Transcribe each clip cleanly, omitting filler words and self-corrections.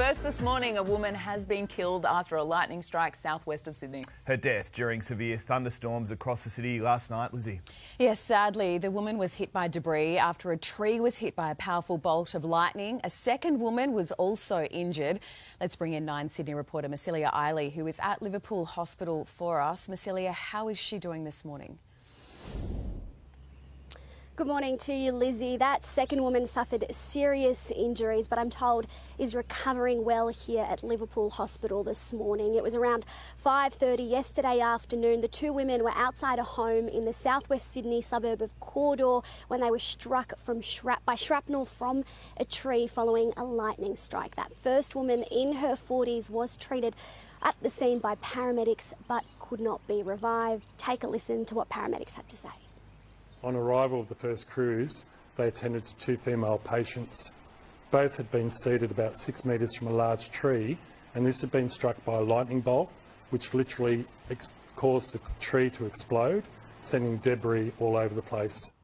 First this morning, a woman has been killed after a lightning strike southwest of Sydney. Her death during severe thunderstorms across the city last night, Lizzie. Yes, sadly, the woman was hit by debris after a tree was hit by a powerful bolt of lightning. A second woman was also injured. Let's bring in 9 Sydney reporter Melissa Eiley, who is at Liverpool Hospital for us. Melissa, how is she doing this morning? Good morning to you, Lizzie. That second woman suffered serious injuries, but I'm told is recovering well here at Liverpool Hospital this morning. It was around 5:30 yesterday afternoon. The two women were outside a home in the southwest Sydney suburb of Cawdor when they were struck by shrapnel from a tree following a lightning strike. That first woman in her 40s was treated at the scene by paramedics but could not be revived. Take a listen to what paramedics had to say. On arrival of the first crews, they attended to 2 female patients. Both had been seated about 6 metres from a large tree, and this had been struck by a lightning bolt, which literally caused the tree to explode, sending debris all over the place.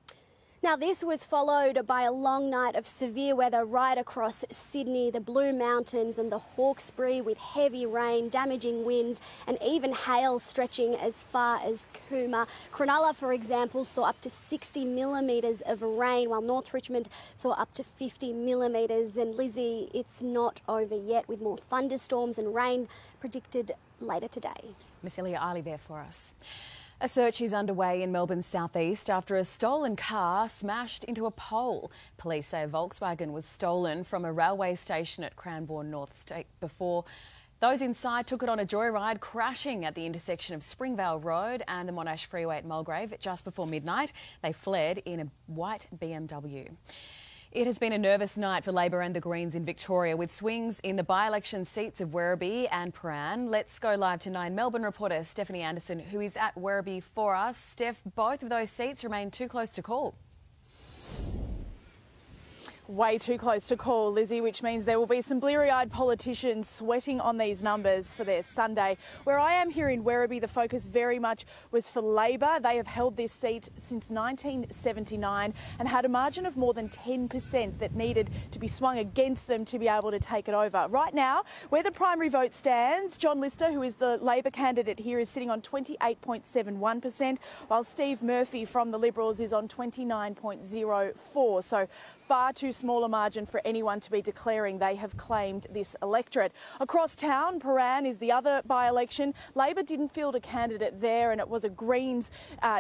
Now, this was followed by a long night of severe weather right across Sydney, the Blue Mountains and the Hawkesbury, with heavy rain, damaging winds and even hail stretching as far as Cooma. Cronulla, for example, saw up to 60 millimetres of rain, while North Richmond saw up to 50 millimetres. And Lizzie, it's not over yet, with more thunderstorms and rain predicted later today. Melissa Eiley there for us. A search is underway in Melbourne's southeast after a stolen car smashed into a pole. Police say a Volkswagen was stolen from a railway station at Cranbourne North State before those inside took it on a joyride, crashing at the intersection of Springvale Road and the Monash Freeway at Mulgrave just before midnight. They fled in a white BMW. It has been a nervous night for Labor and the Greens in Victoria, with swings in the by-election seats of Werribee and Prahran. Let's go live to 9 Melbourne reporter Stephanie Anderson, who is at Werribee for us. Steph, both of those seats remain too close to call. Way too close to call, Lizzie, which means there will be some bleary-eyed politicians sweating on these numbers for their Sunday. Where I am here in Werribee, the focus very much was for Labor. They have held this seat since 1979 and had a margin of more than 10% that needed to be swung against them to be able to take it over. Right now, where the primary vote stands, John Lister, who is the Labor candidate here, is sitting on 28.71%, while Steve Murphy from the Liberals is on 29.04%. So far too small a margin for anyone to be declaring they have claimed this electorate. Across town, Prahran is the other by-election. Labor didn't field a candidate there, and it was a Greens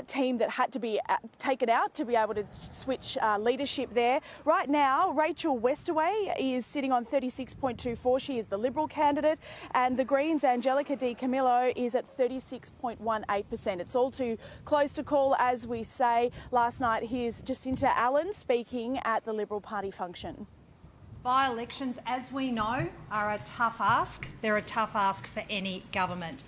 team that had to be taken out to be able to switch leadership there. Right now, Rachel Westaway is sitting on 36.24. She is the Liberal candidate, and the Greens' Angelica Di Camillo is at 36.18%. It's all too close to call, as we say. Last night, here's Jacinta Allen speaking at the Liberal Party function. By-elections, as we know, are a tough ask. They're a tough ask for any government.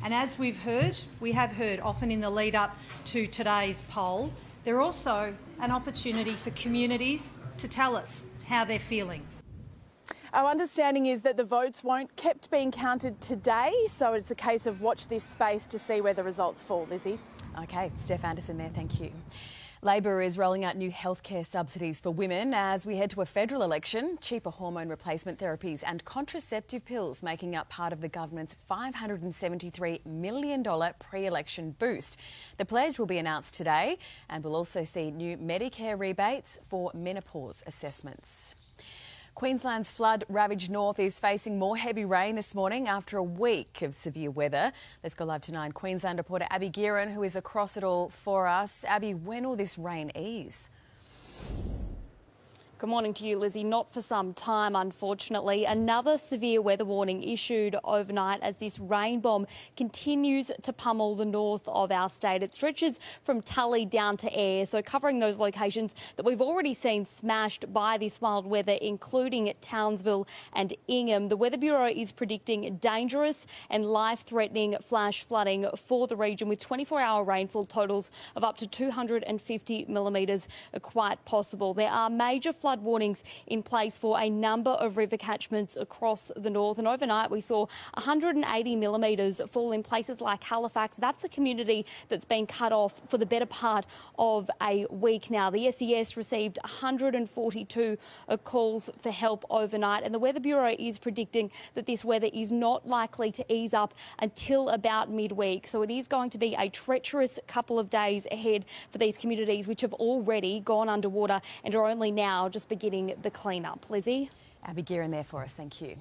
And as we have heard often in the lead up to today's poll, they're also an opportunity for communities to tell us how they're feeling. Our understanding is that the votes won't kept being counted today, so it's a case of watch this space to see where the results fall, Lizzie. OK, Steph Anderson there, thank you. Labor is rolling out new healthcare subsidies for women as we head to a federal election. Cheaper hormone replacement therapies and contraceptive pills making up part of the government's $573 million pre-election boost. The pledge will be announced today, and we'll also see new Medicare rebates for menopause assessments. Queensland's flood-ravaged north is facing more heavy rain this morning after a week of severe weather. Let's go live to 9 Queensland reporter Abby Gearan, who is across it all for us. Abby, when will this rain ease? Good morning to you, Lizzie. Not for some time, unfortunately. Another severe weather warning issued overnight as this rain bomb continues to pummel the north of our state. It stretches from Tully down to Ayr, so covering those locations that we've already seen smashed by this wild weather, including at Townsville and Ingham. The Weather Bureau is predicting dangerous and life-threatening flash flooding for the region, with 24-hour rainfall totals of up to 250 millimetres quite possible. There are major flood flood warnings in place for a number of river catchments across the north. And overnight we saw 180 millimetres fall in places like Halifax. That's a community that's been cut off for the better part of a week now. The SES received 142 calls for help overnight, and the Weather Bureau is predicting that this weather is not likely to ease up until about midweek. So it is going to be a treacherous couple of days ahead for these communities, which have already gone underwater and are only now just beginning the clean-up. Lizzie? Abby Gearin there for us, thank you.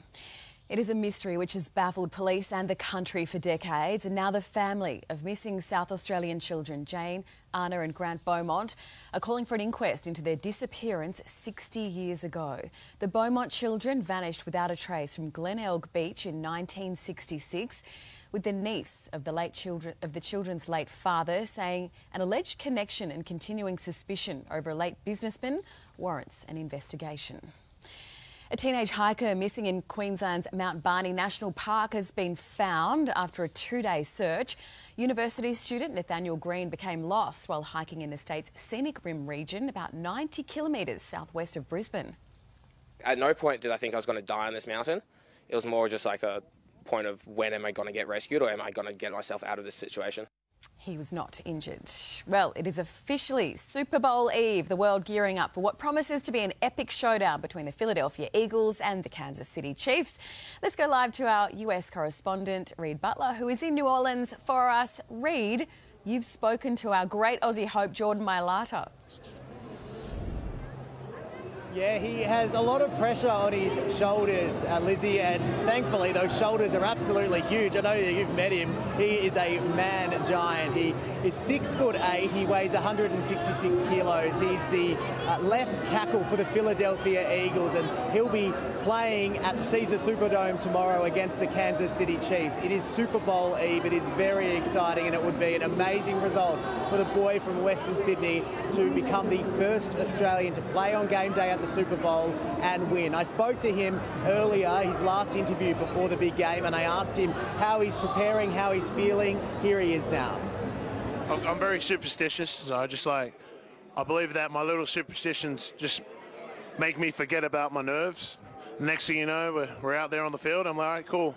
It is a mystery which has baffled police and the country for decades, and now the family of missing South Australian children, Jane, Anna and Grant Beaumont, are calling for an inquest into their disappearance 60 years ago. The Beaumont children vanished without a trace from Glenelg Beach in 1966, with the niece of the children's late father saying an alleged connection and continuing suspicion over a late businessman warrants an investigation. A teenage hiker missing in Queensland's Mount Barney National Park has been found after a 2-day search. University student Nathaniel Green became lost while hiking in the state's Scenic Rim region, about 90 kilometres southwest of Brisbane. At no point did I think I was going to die on this mountain. It was more just like a point of when am I going to get rescued, or am I going to get myself out of this situation? He was not injured. Well, it is officially Super Bowl Eve, the world gearing up for what promises to be an epic showdown between the Philadelphia Eagles and the Kansas City Chiefs. Let's go live to our US correspondent, Reid Butler, who is in New Orleans for us. Reid, you've spoken to our great Aussie hope, Jordan Mailata. Yeah, he has a lot of pressure on his shoulders, Lizzie, and thankfully those shoulders are absolutely huge. I know that you've met him. He is a man giant. He is 6'8". He weighs 166 kilos. He's the left tackle for the Philadelphia Eagles, and he'll be playing at the Caesars Superdome tomorrow against the Kansas City Chiefs. It is Super Bowl Eve. It is very exciting, and it would be an amazing result for the boy from Western Sydney to become the first Australian to play on game day at the Super Bowl and win. I spoke to him earlier, his last interview before the big game, and I asked him how he's preparing, how he's feeling. Here he is now. I'm very superstitious, so I believe that my little superstitions just make me forget about my nerves. Next thing you know, we're out there on the field. I'm like, all right, cool.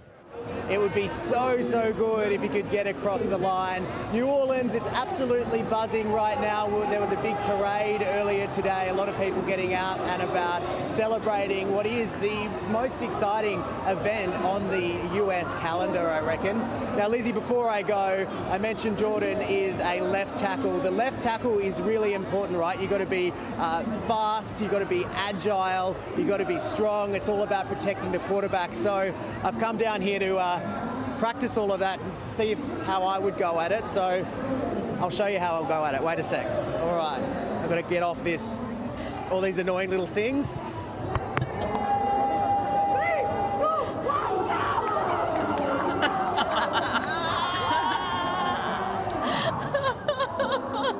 It would be so good if you could get across the line. New Orleans, it's absolutely buzzing right now. There was a big parade earlier today. A lot of people getting out and about celebrating what is the most exciting event on the US calendar, I reckon. Now, Lizzie, before I go, I mentioned Jordan is a left tackle. The left tackle is really important, right? You've got to be fast, you've got to be agile, you've got to be strong. It's all about protecting the quarterback. So I've come down here to practice all of that and see how I would go at it. So I'll show you how I'll go at it. Wait a sec. All right, I've got to get off all these annoying little things.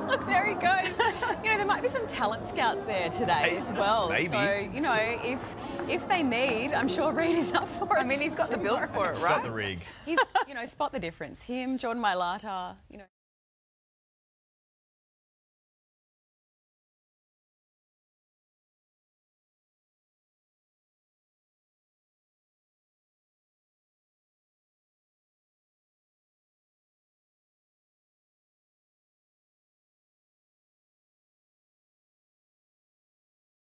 Look, there he goes. You know, there might be some talent scouts there today as well. Maybe. So, you know, if they need, I'm sure Reid is up for it. I mean, he's got the build for it, right? He's got the rig. He's, you know, spot the difference. Him, Jordan Mailata, you know.